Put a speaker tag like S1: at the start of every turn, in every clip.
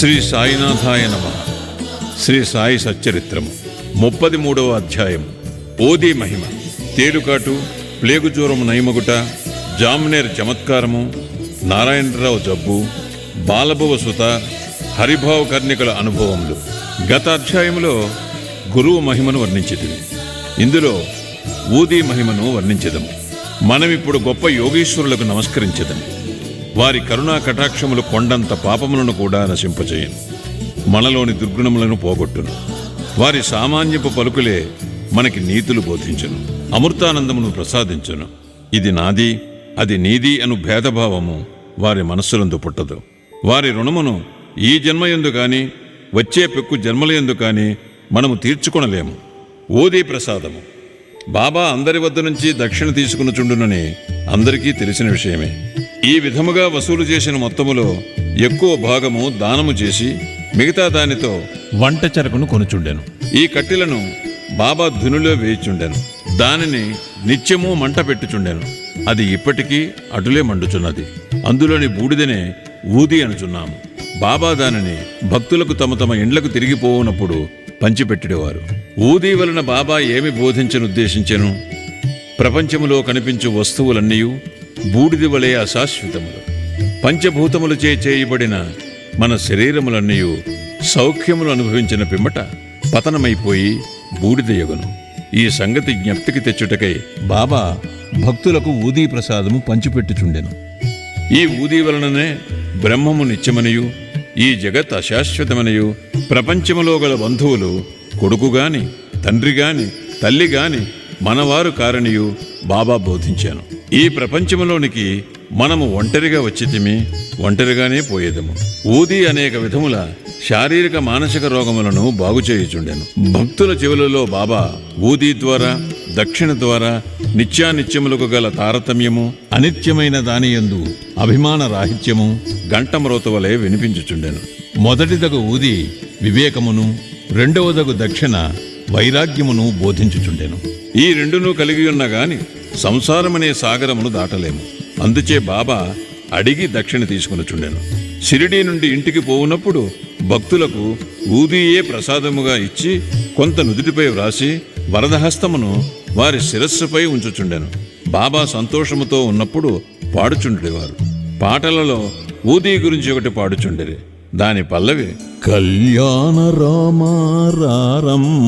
S1: శ్రీ సాయినాథాయ నమః. శ్రీ సాయి సచ్చరిత్రము 33వ అధ్యాయం. ఓదీ మహిమ. తేలుకాటు, ప్లేగు జ్వరము నయమగుట, జామునేర్ చమత్కారము, నారాయణరావు జబ్బు, బాలభువ సుత, హరిభావ కర్ణికుల అనుభవములు. గత అధ్యాయములో గురువు మహిమను వర్ణించితివి. ఇందులో ఊదీ మహిమను వర్ణించెదము. మనమిప్పుడు గొప్ప యోగీశ్వరులకు నమస్కరించెదము. వారి కరుణా కటాక్షములు కొండంత పాపములను కూడా నశింపచేయను, మనలోని దుర్గుణములను పోగొట్టును. వారి సామాన్యపు పలుకులే మనకి నీతులు బోధించును, అమృతానందమును ప్రసాదించును. ఇది నాది, అది నీది అను భేదభావము వారి మనస్సులందు పుట్టదు. వారి రుణమును ఈ జన్మయందు కాని వచ్చే పెక్కు జన్మలయందు కాని మనము తీర్చుకొనలేము. ఓదీ ప్రసాదము. బాబా అందరి వద్ద నుంచి దక్షిణ తీసుకునుచుండునని అందరికీ తెలిసిన విషయమే. ఈ విధముగా వసూలు చేసిన మొత్తములో ఎక్కువ భాగము దానము చేసి మిగతా దానితో వంట చెరకును కొనుచుండెను. ఈ కట్టెలను బాబా ధునిలో వేయిచుండెను. దానిని నిత్యము మంట పెట్టుచుండెను. అది ఇప్పటికీ అటులే మండుచున్నది. అందులోని బూడిదనే ఊది అనుచున్నాము. బాబా దానిని భక్తులకు తమ తమ ఇండ్లకు తిరిగిపోవునప్పుడు పంచిపెట్టేవారు. ఊదీ వలన బాబా ఏమి బోధించనుద్దేశించెను? ప్రపంచములో కనిపించు వస్తువులన్నీ బూడిది వలె అశాశ్వతములు. పంచభూతములచే చేయబడిన మన శరీరములన్నీ సౌఖ్యములు అనుభవించిన పిమ్మట పతనమైపోయి బూడిదయగును. ఈ సంగతి జ్ఞప్తికి తెచ్చుటకై బాబా భక్తులకు ఊదీ ప్రసాదము పంచిపెట్టుచుండెను. ఈ ఊదీ వలననే బ్రహ్మము నిత్యమనియు, ఈ జగత్ అశాశ్వతమనియు, ప్రపంచములో గల బంధువులు కొడుకుగాని తండ్రిగాని తల్లిగాని మనవారు కారనియు బాబా బోధించాను. ఈ ప్రపంచములోనికి మనము ఒంటరిగా వచ్చితిమి, ఒంటరిగానే పోయేదము. ఊదీ అనేక విధముల శారీరక మానసిక రోగములను బాగుచేయుచుండెను. భక్తుల చెవులలో బాబా ఊదీ ద్వారా, దక్షిణ ద్వారా నిత్యానిత్యములకు గల తారతమ్యము, అనిత్యమైన దానియందు అభిమాన రాహిత్యము గంటమ్రోత వలె వినిపించుచుండెను. మొదటిదగు ఊదీ వివేకమును, రెండవదగు దక్షిణ వైరాగ్యమును బోధించుచుండెను. ఈ రెండును కలిగి ఉన్న గాని సంసారమనే సాగరమును దాటలేము. అందుచే బాబా అడిగి దక్షిణ తీసుకునిచుండెను. షిరిడీ నుండి ఇంటికి పోవునప్పుడు భక్తులకు ఊదీయే ప్రసాదముగా ఇచ్చి కొంత నుదుటిపై వ్రాసి వరదహస్తమును వారి శిరస్సుపై ఉంచుచుండెను. బాబా సంతోషముతో ఉన్నప్పుడు పాడుచుండేవారు. పాటలలో ఊదీ గురించి ఒకటి పాడుచుండేది. దాని పల్లవి కళ్యాణ రామారమ్ము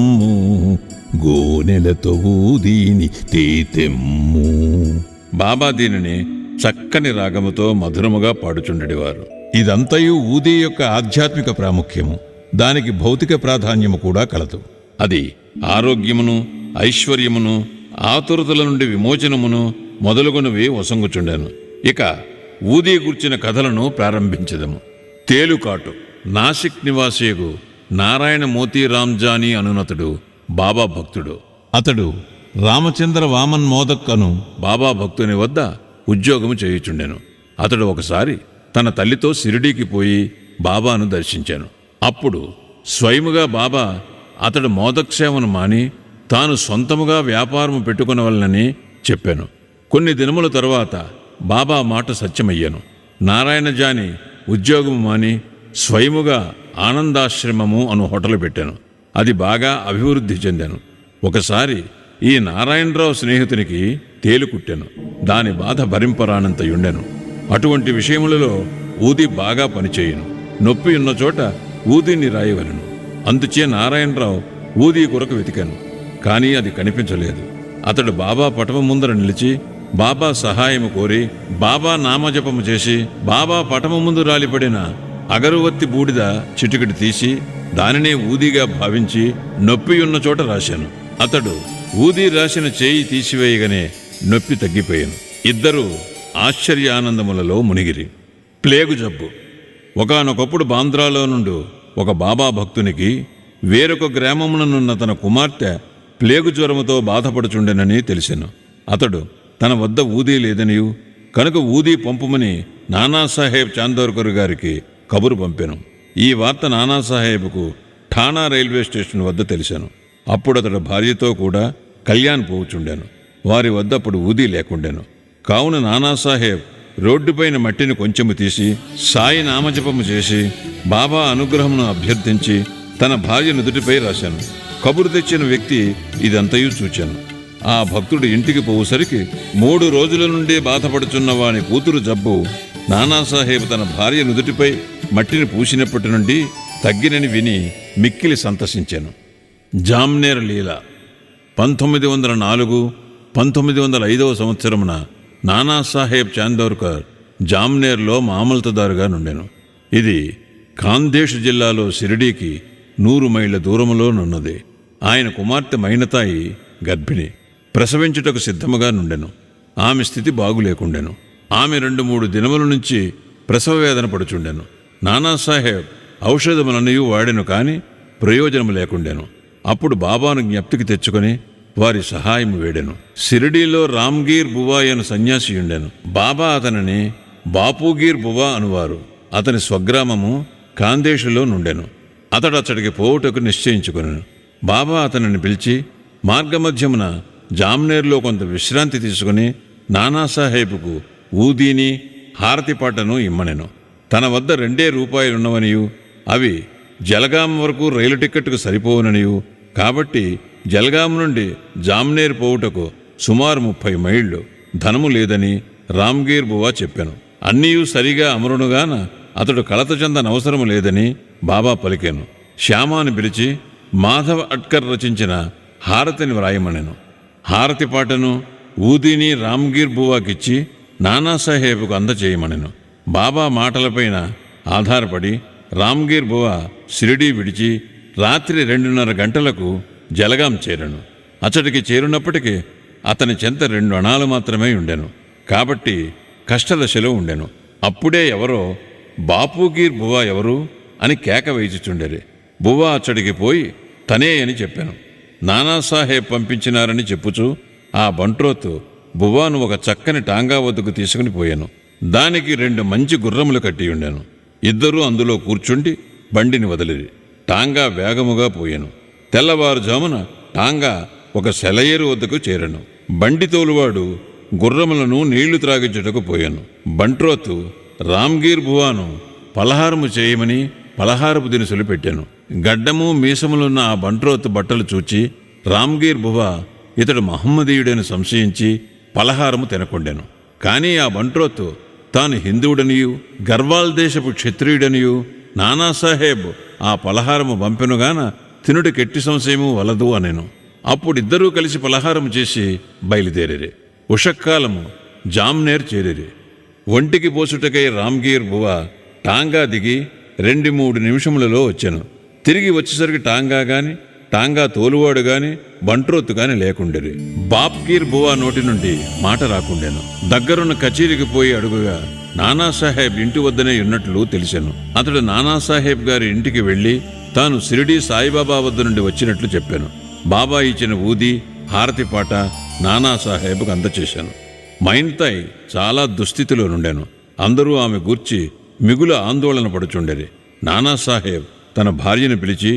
S1: గోనెలతో ఊదీని తీతెమ్ము. బాబా దీనిని చక్కని రాగముతో మధురముగా పాడుచుండేవారు. ఇదంతయు ఊదీ యొక్క ఆధ్యాత్మిక ప్రాముఖ్యము. దానికి భౌతిక ప్రాధాన్యము కూడా కలదు. అది ఆరోగ్యమును, ఐశ్వర్యమును, ఆతురతల నుండి విమోచనమును మొదలుగునవి వసంగుచుండెను. ఇక ఊదీ గూర్చిన కథలను ప్రారంభించదము. తేలుకాటు. నాసిక్ నివాసియగు నారాయణ మోతీరాంజానీ అనునతుడు బాబా భక్తుడు. అతడు రామచంద్ర వామన్ మోదక్ అను బాబా భక్తుని వద్ద ఉద్యోగము చేయుచుండెను. అతడు ఒకసారి తన తల్లితో షిరిడీకి పోయి బాబాను దర్శించాను. అప్పుడు స్వయముగా బాబా అతడు మోదక్ సేవను మాని తాను సొంతముగా వ్యాపారము పెట్టుకునవలనని చెప్పాను. కొన్ని దినముల తరువాత బాబా మాట సత్యమయ్యాను. నారాయణజాని ఉద్యోగము మాని స్వయముగా ఆనందాశ్రమము అను హోటలు పెట్టాను. అది బాగా అభివృద్ధి చెందాను. ఒకసారి ఈ నారాయణరావు స్నేహితునికి తేలు కుట్టాను. దాని బాధ భరింపరానంతయుండెను. అటువంటి విషయములలో ఊదీ బాగా పనిచేయును. నొప్పి ఉన్న చోట ఊదీని రాయవలను. అందుచే నారాయణరావు ఊదీ కొరకు వెతికాను. కానీ అది కనిపించలేదు. అతడు బాబా పటము ముందర నిలిచి బాబా సహాయము కోరి బాబా నామజపము చేసి బాబా పటము ముందు రాలిపడిన అగరువత్తి బూడిద చిటికెడు తీసి దానినే ఊదీగా భావించి నొప్పి ఉన్న చోట రాశాను. అతడు ఊదీ రాసిన చేయి తీసివేయగానే నొప్పి తగ్గిపోయాను. ఇద్దరూ ఆశ్చర్యానందములలో మునిగిరి. ప్లేగు జబ్బు. ఒకానొకప్పుడు బాంద్రాలో నుండి ఒక బాబా భక్తునికి వేరొక గ్రామముననున్న తన కుమార్తె ప్లేగు జ్వరముతో బాధపడుచుండెనని తెలిసెను. అతడు తన వద్ద ఊదీ లేదనియు కనుక ఊదీ పంపుమని నానాసాహెబ్ చాందోర్కర్ గారికి కబురు పంపాను. ఈ వార్త నానాసాహెబ్కు ఠాణా రైల్వే స్టేషన్ వద్ద తెలిసాను. అప్పుడు అతడు భార్యతో కూడా కళ్యాణ్ పోవుచుండాను. వారి వద్ద అప్పుడు ఊదీ లేకుండాను. కావున నానాసాహెబ్ రోడ్డుపైన మట్టిని కొంచెము తీసి సాయి నామజపము చేసి బాబా అనుగ్రహమును అభ్యర్థించి తన భార్య నుదుటిపై రాశాను. కబురు తెచ్చిన వ్యక్తి ఇదంతయు చూచాను. ఆ భక్తుడు ఇంటికి పోవుసరికి 3 రోజుల నుండి బాధపడుచున్న వాని కూతురు జబ్బు నానాసాహెబ్ తన భార్య నుదుటిపై మట్టిని పూసినప్పటి నుండి తగ్గినని విని మిక్కిలి సంతసించాను. జామ్నేర్ లీల 1904-1905 సంవత్సరమున నానాసాహెబ్ చాందోర్కర్ జామ్నేర్లో మామల్తదారుగా నుండెను. ఇది ఖాందేశ్ జిల్లాలో షిరిడీకి 100 మైళ్ళ దూరములో నున్నది. ఆయన కుమార్తె మైనతాయి గర్భిణి, ప్రసవించుటకు సిద్ధముగా నుండెను. ఆమె స్థితి బాగులేకుండెను. ఆమె 2-3 దినముల నుంచి ప్రసవ వేదన పడుచుండెను. నానాసాహెబ్ ఔషధములన్నయూ వాడెను, కాని ప్రయోజనము లేకుండెను. అప్పుడు బాబాను జ్ఞప్తికి తెచ్చుకొని వారి సహాయం వేడెను. షిరిడీలో రామ్గీర్ బువా అను సన్యాసి ఉండెను. బాబా అతనిని బాపూగీర్ బువా అనువారు. అతని స్వగ్రామము ఖాందేశులో నుండెను. అతడు అతడికి పోవుటకు నిశ్చయించుకొనెను. బాబా అతనిని పిలిచి మార్గమధ్యమున జామ్నేర్లో కొంత విశ్రాంతి తీసుకుని నానాసాహెబ్కు ఊదీని హారతిపాటను ఇమ్మనెను. తన వద్ద 2 రూపాయలున్నవనియు అవి జలగాం వరకు రైలు టిక్కెట్కు సరిపోవుననియు, కాబట్టి జలగాం నుండి జామ్నేర్ పోవుటకు సుమారు 30 మైళ్ళు ధనము లేదని రామ్గీర్ బువా చెప్పాను. అన్నీయూ సరిగా అమరునుగాన అతడు కలత చెందనవసరము లేదని బాబా పలికాను. శ్యామాని పిలిచి మాధవ్ అట్కర్ రచించిన హారతిని వ్రాయమనెను. హారతి పాటను ఊదీని రామ్గీర్ బువాకిచ్చి నానాసాహెబ్కు అందచేయమనెను. బాబా మాటలపైన ఆధారపడి రామ్గీర్ బువా షిరిడీ విడిచి రాత్రి 2:30 గంటలకు జలగాం చేరెను. అతడికి చేరున్నప్పటికీ అతని చెంత 2 అణాలు మాత్రమే ఉండెను. కాబట్టి కష్టదశలో ఉండెను. అప్పుడే ఎవరో బాపూగీర్ బువా ఎవరు అని కేక వేయిచుచుండెరి. బువా అచ్చడికి పోయి తనే అని చెప్పాను. నానాసాహెబ్ పంపించినారని చెప్పుచూ ఆ బంట్రోతు బువాను ఒక చక్కని టాంగా వద్దకు తీసుకుని పోయాను. దానికి 2 మంచి గుర్రములు కట్టి ఉండెను. ఇద్దరూ అందులో కూర్చుండి బండిని వదిలిరి. టాంగా వేగముగా పోయాను. తెల్లవారుజామున టాంగా ఒక సెలయేరు వద్దకు చేరెను. బండి తోలువాడు గుర్రములను నీళ్లు త్రాగించుటకు పోయాను. బంట్రోతు రామ్గీర్ బువాను పలహారము చేయమని పలహారపు దినుసులు పెట్టాను. గడ్డము మీసములున్న ఆ బంట్రోతు బట్టలు చూచి రామ్గీర్ బువా ఇతడు మహమ్మదీయుడని సంశయించి పలహారము తినకుండెను. కానీ ఆ బంట్రోతు తాను హిందువుడనియు గర్వాల్ దేశపు క్షత్రియుడనియు నానాసాహెబ్ ఆ పలహారము పంపెనుగాన తినుడికెట్టి సంశయము వలదు అనెను. అప్పుడిద్దరూ కలిసి పలహారము చేసి బయలుదేరిరి. ఉషక్కాలము జామ్నేర్ చేరిరి. ఒంటికి పోసుటకై రామ్గీర్ బువా టాంగా దిగి 2-3 నిమిషములలో వచ్చాను. తిరిగి వచ్చేసరికి టాంగా గాని టాంగా తోలువాడు గాని బంట్రోతు గాని లేకుండేరి. బాప్గీర్ బువా నోటి నుండి మాట రాకుండెను. దగ్గరున్న కచేరీకి పోయి అడుగుగా నానాసాహెబ్ ఇంటి వద్దనే ఉన్నట్లు తెలిసాను. అతడు నానాసాహెబ్ గారి ఇంటికి వెళ్లి తాను షిరిడీ సాయిబాబా వద్ద నుండి వచ్చినట్లు చెప్పాను. బాబా ఇచ్చిన ఊది హారతి పాట నానాసాహెబ్కు అందచేశాను. మైన్తాయ్ చాలా దుస్థితిలో నుండాను. అందరూ ఆమె గూర్చి మిగుల ఆందోళన పడుచుండేది. నానాసాహెబ్ తన భార్యను పిలిచి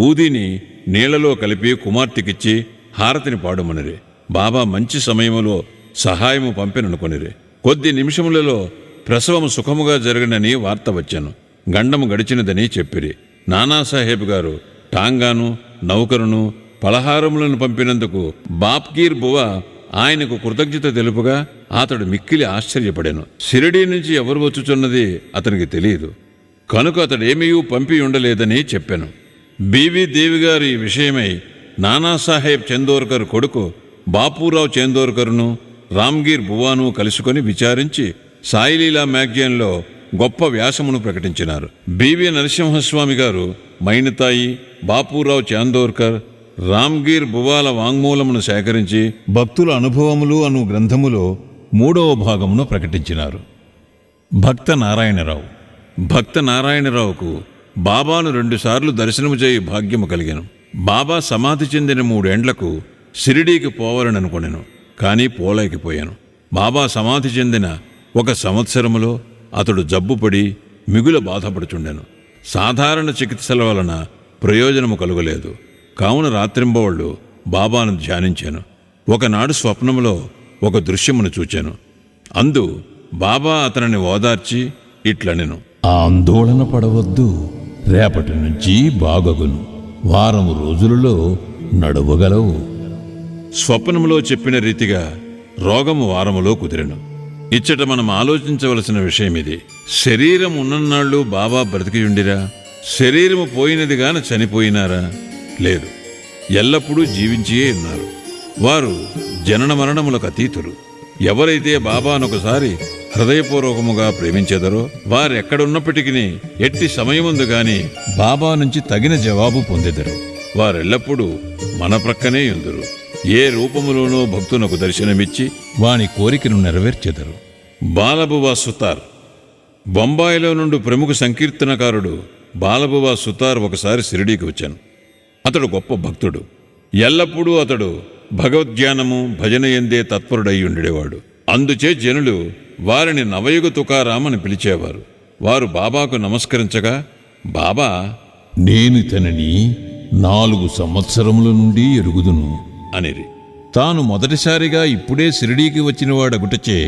S1: ఊదిని నీళ్లలో కలిపి కుమార్తెకిచ్చి హారతిని పాడుమనిరి. బాబా మంచి సమయములో సహాయము పంపిననుకొనిరి. కొద్ది నిమిషములలో ప్రసవము సుఖముగా జరగనని వార్త వచ్చాను. గండము గడిచినదని చెప్పిరి. నానాసాహెబ్ గారు టాంగాను నౌకరును పలహారములను పంపినందుకు బాప్గీర్ బువా ఆయనకు కృతజ్ఞత తెలుపుగా అతడు మిక్కిలి ఆశ్చర్యపడాను. షిరిడీ నుంచి ఎవరు వచ్చుచున్నది అతనికి తెలియదు కనుక అతడేమీ పంపి ఉండలేదని చెప్పాను. బీవీ దేవి గారు ఈ విషయమై నానాసాహెబ్ చందోర్కర్ కొడుకు బాపూరావు చందోర్కర్ను రామ్గీర్ బువాను కలుసుకొని విచారించి సాయిలీలా మ్యాగజైన్లో గొప్ప వ్యాసమును ప్రకటించినారు. బివి నరసింహస్వామి గారు మైనతాయి బాపూరావు చాందోర్కర్ రామ్గీర్ బువాల వాంగ్మూలమును సేకరించి భక్తుల అనుభవములు అను గ్రంథములో 3వ భాగమును ప్రకటించినారు. భక్త నారాయణరావు. భక్త నారాయణరావుకు బాబాను 2 సార్లు దర్శనము చేయి భాగ్యము కలిగెను. బాబా సమాధి చెందిన 3 ఏండ్లకు షిరిడీకి పోవాలననుకొనెను. కానీ పోలేకపోయాను. బాబా సమాధి చెందిన 1 సంవత్సరములో అతడు జబ్బుపడి మిగుల బాధపడుచుండెను. సాధారణ చికిత్సల వలన ప్రయోజనము కలుగలేదు. కావున రాత్రింబవళ్ళు బాబాను ధ్యానించాను. ఒకనాడు స్వప్నములో ఒక దృశ్యమును చూచాను. అందు బాబా అతనిని ఓదార్చి ఇట్లనెను.
S2: ఆందోళన పడవద్దు, రేపటి నుంచి బాగగును, వారం రోజులలో నడువగలవు.
S1: స్వప్నములో చెప్పిన రీతిగా రోగము వారములో కుదిరెను. ఇచ్చట మనం ఆలోచించవలసిన విషయం ఇది. శరీరం ఉన్నన్నాళ్ళు బాబా బ్రతికియుండిరా? శరీరము పోయినది గాన చనిపోయినారా? లేదు, ఎల్లప్పుడూ జీవించియే ఉన్నారు. వారు జనన మరణములకు అతీతులు. ఎవరైతే బాబానొకసారి హృదయపూర్వకముగా ప్రేమించెదరో వారెక్కడున్నప్పటికీ ఎట్టి సమయముందు గాని బాబా నుంచి తగిన జవాబు పొందెదరు. వారెల్లప్పుడూ మన ప్రక్కనే యుందురు. ఏ రూపములోనూ భక్తునకు దర్శనమిచ్చి వాని కోరికను నెరవేర్చెదరు. బాలబువా సుతార్. బొంబాయిలో నుండి ప్రముఖ సంకీర్తనకారుడు బాలబువా సుతార్ ఒకసారి షిరిడీకి వచ్చాను. అతడు గొప్ప భక్తుడు. ఎల్లప్పుడూ అతడు భగవద్ధ్యానము భజన ఎందే తత్పరుడై ఉండేవాడు. అందుచే జనులు వారిని నవయుగ తుకారాం అని పిలిచేవారు. వారు బాబాకు నమస్కరించగా బాబా,
S2: నేను ఇతనిని 4 సంవత్సరముల నుండి ఎరుగుదును
S1: అనిరి.
S2: తాను మొదటిసారిగా ఇప్పుడే షిరిడీకి వచ్చినవాడగుటచే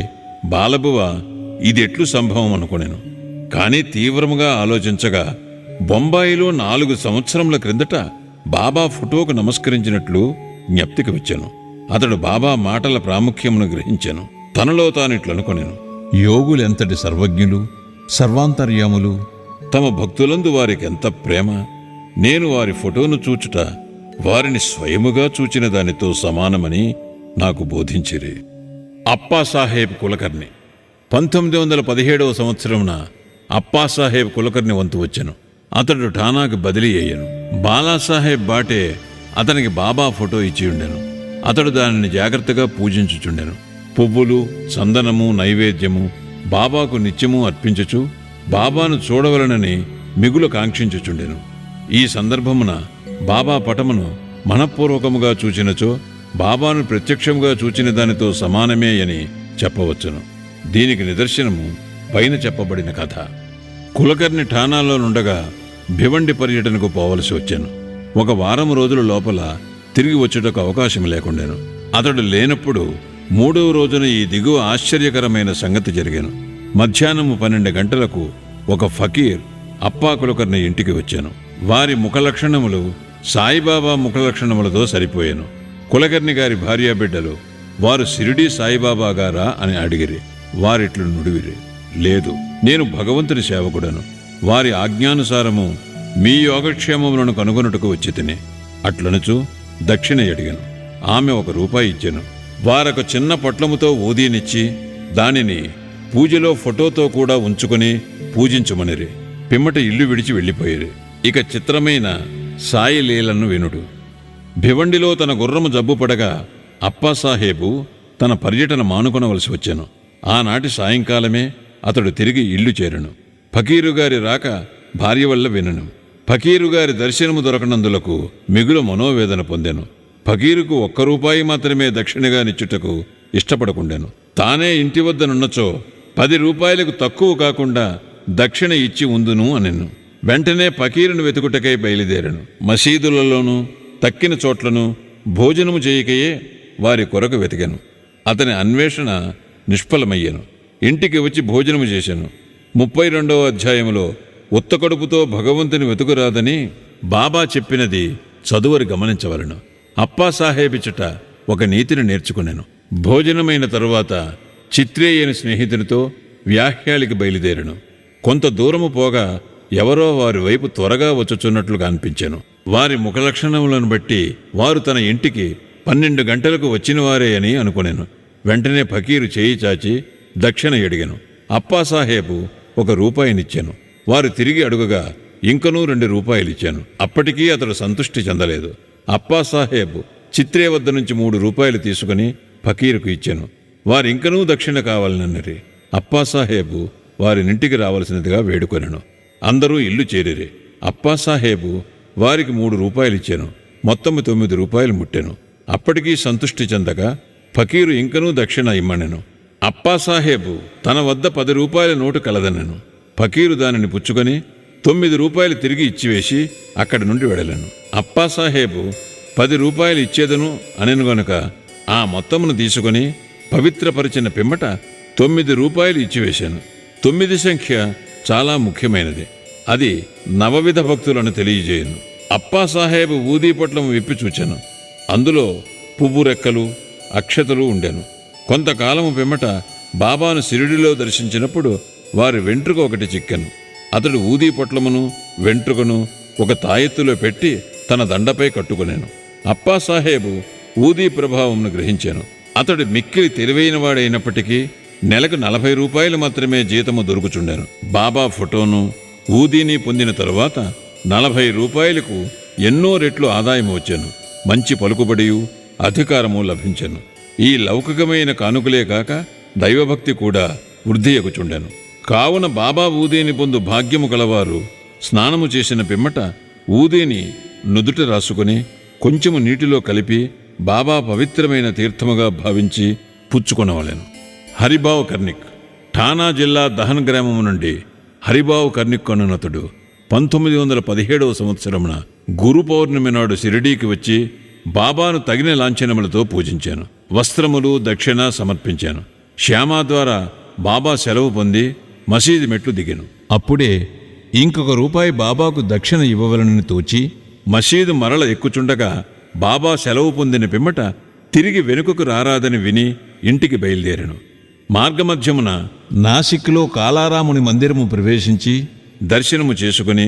S1: బాలబువ ఇదెట్లు సంభవం అనుకునేను. కాని తీవ్రముగా ఆలోచించగా బొంబాయిలో 4 సంవత్సరముల క్రిందట బాబా ఫోటోకు నమస్కరించినట్లు జ్ఞప్తికి వచ్చాను. అతడు బాబా మాటల ప్రాముఖ్యమును గ్రహించాను. తనలో తానిట్లనుకొనెను,
S2: యోగులెంతటి సర్వజ్ఞులు, సర్వాంతర్యాములు.
S1: తమ భక్తులందు వారికెంత ప్రేమ. నేను వారి ఫోటోను చూచుట వారిని స్వయముగా చూచిన దానితో సమానమని నాకు బోధించిరి. అప్పాసాహెబ్ కులకర్ణి. 1917వ సంవత్సరమున అప్పాసాహెబ్ కులకర్ణి వంతు వచ్చెను. అతడు ఠానాకు బదిలీ అయ్యను. బాలాసాహెబ్ బాటే అతనికి బాబా ఫోటో ఇచ్చి ఉండెను. అతడు దానిని జాగ్రత్తగా పూజించుచుండెను. పువ్వులు, చందనము, నైవేద్యము బాబాకు నిత్యము అర్పించుచు బాబాను చూడవలనని మిగులు కాంక్షించుచుండెను. ఈ సందర్భమున బాబా పటమును మనఃపూర్వకముగా చూచినచో బాబాను ప్రత్యక్షముగా చూచిన దానితో సమానమే అని చెప్పవచ్చును. దీనికి నిదర్శనము పైన చెప్పబడిన కథ. కులకర్ణి ఠానాలో నుండగా భివండి పర్యటనకు పోవలసి వచ్చాను. 1 వారం రోజుల లోపల తిరిగి వచ్చుటకు అవకాశం లేకుండాను. అతడు లేనప్పుడు 3వ రోజున ఈ దిగువ ఆశ్చర్యకరమైన సంగతి జరిగాను. మధ్యాహ్నము 12 గంటలకు ఒక ఫకీర్ అప్పా కులకర్ణి ఇంటికి వచ్చాను. వారి ముఖలక్షణములు సాయిబాబా ముఖలక్షణములతో సరిపోయాను. కులకర్ణి గారి భార్యాబిడ్డలు వారు షిరిడీ సాయిబాబా గారా అని అడిగిరి. వారిట్లు నుడివిరి, లేదు, నేను భగవంతుని సేవకుడను. వారి ఆజ్ఞానుసారము మీ యోగక్షేమములను కనుగొనుటకు వచ్చి తిని అట్లనుచు దక్షిణ అడిగాను. ఆమె 1 రూపాయి ఇచ్చెను. వారొక చిన్న పొట్లముతో ఊదీనిచ్చి దానిని పూజలో ఫోటోతో కూడా ఉంచుకొని పూజించుమనిరి. పిమ్మట ఇల్లు విడిచి వెళ్ళిపోయిరి. ఇక చిత్రమైన సాయి లీలను వినుడు. భివండిలో తన గుర్రము జబ్బుపడగా అప్పాసాహేబు తన పర్యటన మానుకొనవలసి వచ్చాను. ఆనాటి సాయంకాలమే అతడు తిరిగి ఇల్లు చేరెను. ఫకీరుగారి రాక భార్య వల్ల వినను. ఫకీరుగారి దర్శనము దొరకనందులకు మిగులు మనోవేదన పొందెను. ఫకీరుకు 1 రూపాయి మాత్రమే దక్షిణగా నిచ్చుటకు ఇష్టపడకుండెను. తానే ఇంటి వద్దనున్నచో 10 రూపాయలకు తక్కువ కాకుండా దక్షిణ ఇచ్చి ఉందును అనెను. వెంటనే ఫకీరును వెతుకుటకై బయలుదేరను. మసీదులలోనూ తక్కిన చోట్లను భోజనము చేయకయే వారి కొరకు వెతికెను. అతని అన్వేషణ నిష్ఫలమయ్యను. ఇంటికి వచ్చి భోజనము చేశాను. 32వ అధ్యాయములో ఉత్తకడుపుతో భగవంతుని వెతుకురాదని బాబా చెప్పినది చదువరి గమనించవలను. అప్పాసాహేబిచుట ఒక నీతిని నేర్చుకున్నాను. భోజనమైన తరువాత చిత్రేయని స్నేహితునితో వ్యాహ్యాలికి బయలుదేరను. కొంత దూరము పోగా ఎవరో వారి వైపు త్వరగా వచ్చుచున్నట్లుగా అనిపించాను. వారి ముఖలక్షణములను బట్టి వారు తన ఇంటికి 12 గంటలకు వచ్చినవారే అని అనుకునేను. వెంటనే ఫకీరు చేయి చాచి దక్షిణ అడిగాను. అప్పాసాహేబు 1 రూపాయినిచ్చాను. వారు తిరిగి అడుగగా ఇంకనూ 2 రూపాయలిచ్చాను. అప్పటికీ అతడు సంతృష్టి చెందలేదు. అప్పాసాహేబు చిత్రే వద్ద నుంచి 3 రూపాయలు తీసుకుని ఫకీరుకు ఇచ్చాను. వారింకనూ దక్షిణ కావాలనన్నరి. అప్పాసాహేబు వారినింటికి రావలసినదిగా వేడుకొనెను. అందరూ ఇల్లు చేరిరి. అప్పాసాహేబు వారికి 3 రూపాయలిచ్చాను. మొత్తము 9 రూపాయలు ముట్టెను. అప్పటికీ సంతృష్టి చెందగా ఫకీరు ఇంకనూ దక్షిణ ఇమ్మనెను. అప్పాసాహేబు తన వద్ద 10 రూపాయల నోటు కలదనెను. ఫకీరు దానిని పుచ్చుకొని 9 రూపాయలు తిరిగి ఇచ్చివేసి అక్కడి నుండి వెడలను. అప్పాసాహేబు 10 రూపాయలు ఇచ్చేదను అనెను గనుక ఆ మొత్తమును తీసుకుని పవిత్రపరిచిన పిమ్మట 9 రూపాయలు ఇచ్చివేశాను. 9 సంఖ్య చాలా ముఖ్యమైనది. అది నవవిధ భక్తులను తెలియజేయను. అప్పాసాహెబ్ ఊదీ పొట్లం విప్పి చూచాను. అందులో పువ్వు రెక్కలు, అక్షతలు ఉండెను. కొంతకాలము పిమ్మట బాబాను షిరిడిలో దర్శించినప్పుడు వారి వెంట్రుక ఒకటి చిక్కెను. అతడు ఊదీ పొట్లమును వెంట్రుకను ఒక తాయెత్తులో పెట్టి తన దండపై కట్టుకునేను. అప్పాసాహెబు ఊదీ ప్రభావంను గ్రహించాను. అతడు మిక్కిలి తెలివైనవాడైనప్పటికీ నెలకు 40 రూపాయలు మాత్రమే జీతము దొరుకుచుండెను. బాబా ఫోటోను ఊదీని పొందిన తరువాత 40 రూపాయలకు ఎన్నో రెట్లు ఆదాయం వచ్చాను. మంచి పలుకుబడియు అధికారము లభించెను. ఈ లౌకికమైన కానుకలే కాక దైవభక్తి కూడా వృద్ధి ఎగుచుండెను. కావున బాబా ఊదీని పొందు భాగ్యము కలవారు స్నానము చేసిన పిమ్మట ఊదీని నుదుట రాసుకుని కొంచెము నీటిలో కలిపి బాబా పవిత్రమైన తీర్థముగా భావించి పుచ్చుకొనవలెను. హరిబావ్ కర్నిక్ ఠానా జిల్లా దహన్ గ్రామము నుండి హరిబావ్ కర్నిక్ అనునతుడు 1917వ సంవత్సరమున గురు పౌర్ణమి నాడు షిరిడీకి వచ్చి బాబాను తగిన లాంఛనములతో పూజించాను. వస్త్రములు దక్షిణ సమర్పించాను. శ్యామా ద్వారా బాబా సెలవు పొంది మసీదు మెట్లు దిగాను.
S2: అప్పుడే ఇంకొక రూపాయి బాబాకు దక్షిణ ఇవ్వవలనని తోచి
S1: మసీదు మరల ఎక్కుచుండగా బాబా సెలవు పొందిన పిమ్మట తిరిగి వెనుకకు రారాదని విని ఇంటికి బయలుదేరాను. మార్గమధ్యమున
S2: నాసిక్లో కాలారాముని మందిరము ప్రవేశించి
S1: దర్శనము చేసుకుని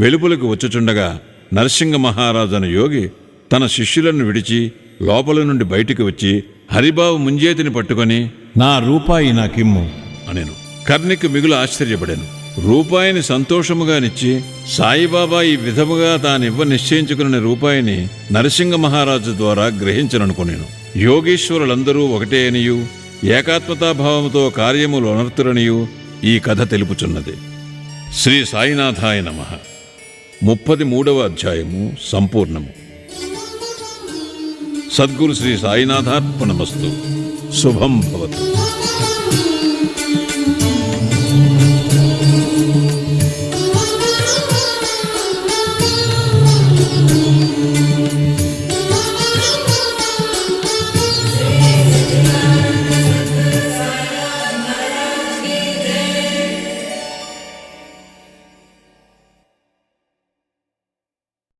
S1: వెలుపలకు వచ్చుచుండగా నరసింగ మహారాజను యోగి తన శిష్యులను విడిచి లోపల నుండి బయటికి వచ్చి హరిబాబు ముంజేతిని పట్టుకొని
S2: నా రూపాయి నాకిమ్ము
S1: అనెను. కర్ణిక్ మిగులు ఆశ్చర్యపడాను. రూపాయిని సంతోషముగానిచ్చి సాయిబాబా ఈ విధముగా తానివ్వ నిశ్చయించుకున్న రూపాయిని నరసింగ మహారాజు ద్వారా గ్రహించననుకునేను. యోగీశ్వరులందరూ ఒకటే అనియు ఏకాత్మతాభావముతో కార్యములు అనర్తురనియు ఈ కథ తెలుపుచున్నది. శ్రీ సాయినాథాయ నమః. 33వ అధ్యాయము సంపూర్ణము. సద్గురు శ్రీ సాయినాథార్పణమస్తు. శుభం భవతు.